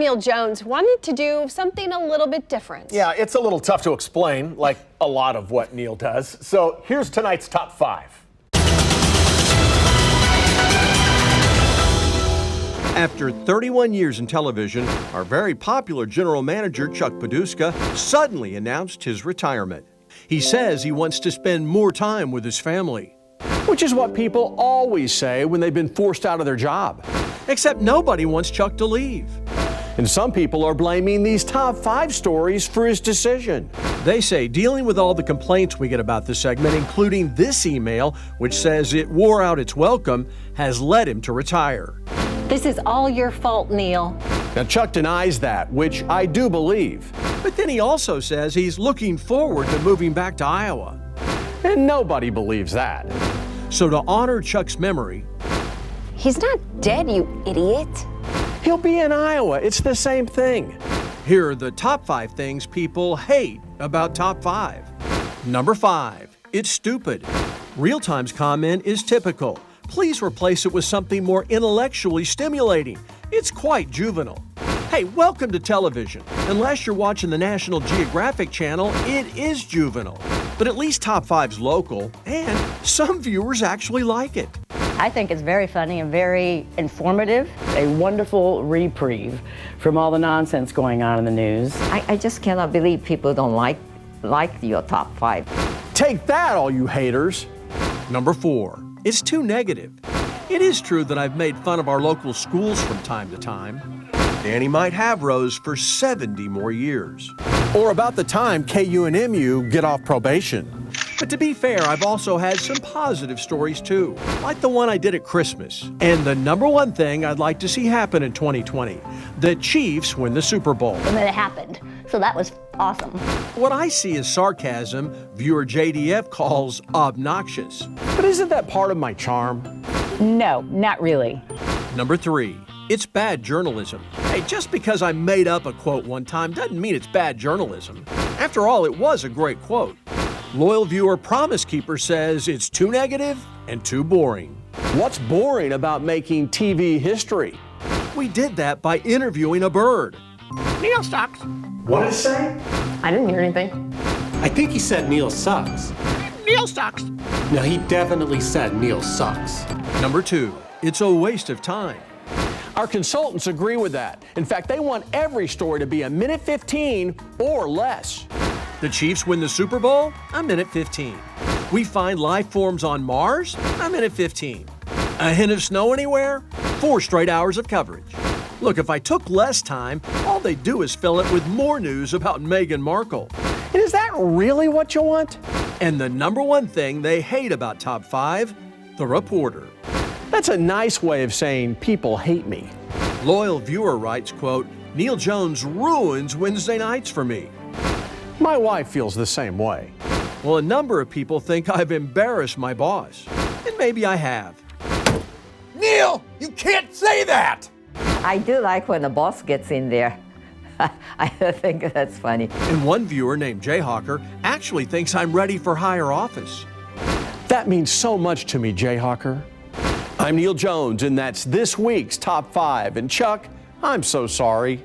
Neal Jones wanted to do something a little bit different. Yeah, it's a little tough to explain, like a lot of what Neal does. So here's tonight's top 5. After 31 years in television, our very popular general manager, Chuck Paduska, suddenly announced his retirement. He says he wants to spend more time with his family. Which is what people always say when they've been forced out of their job. Except nobody wants Chuck to leave. And some people are blaming these top 5 stories for his decision. They say dealing with all the complaints we get about this segment, including this email, which says it wore out its welcome, has led him to retire. This is all your fault, Neal. Now, Chuck denies that, which I do believe. But then he also says he's looking forward to moving back to Iowa. And nobody believes that. So to honor Chuck's memory, He's not dead, you idiot. He'll be in Iowa. It's the same thing. here are the top 5 things people hate about top 5. Number 5, it's stupid. Real-Time's comment is typical. Please replace it with something more intellectually stimulating. It's quite juvenile. Hey, welcome to television. Unless you're watching the National Geographic Channel, it is juvenile. But at least Top 5's local, and some viewers actually like it. I think it's very funny and very informative. A wonderful reprieve from all the nonsense going on in the news. I just cannot believe people don't like your top 5. Take that, all you haters. Number 4, it's too negative. It is true that I've made fun of our local schools from time to time. Danny might have Rose for 70 more years. Or about the time KU and MU get off probation. But to be fair, I've also had some positive stories too, like the one I did at Christmas. And the number 1 thing I'd like to see happen in 2020, the Chiefs win the Super Bowl. And then it happened. So that was awesome. What I see as sarcasm, viewer JDF calls obnoxious. But isn't that part of my charm? No, not really. Number 3, it's bad journalism. Hey, just because I made up a quote one time doesn't mean it's bad journalism. After all, it was a great quote. Loyal viewer Promise Keeper says it's too negative and too boring. What's boring about making TV history? We did that by interviewing a bird. Neal sucks. What did it say? I didn't hear anything. I think he said Neal sucks. Neal sucks. No, he definitely said Neal sucks. Number 2, it's a waste of time. Our consultants agree with that. In fact, they want every story to be a minute 15 or less. The Chiefs win the Super Bowl? A minute 15. We find life forms on Mars? A minute 15. A hint of snow anywhere? 4 straight hours of coverage. Look, if I took less time, all they do is fill it with more news about Meghan Markle. And is that really what you want? And the number 1 thing they hate about Top 5, the reporter. That's a nice way of saying people hate me. Loyal viewer writes, quote, Neal Jones ruins Wednesday nights for me. My wife feels the same way. Well, a number of people think I've embarrassed my boss. And maybe I have. Neal, you can't say that! I do like when the boss gets in there. I think that's funny. And one viewer named Jayhawker actually thinks I'm ready for higher office. That means so much to me, Jayhawker. I'm Neal Jones, and that's this week's Top 5. And Chuck, I'm so sorry.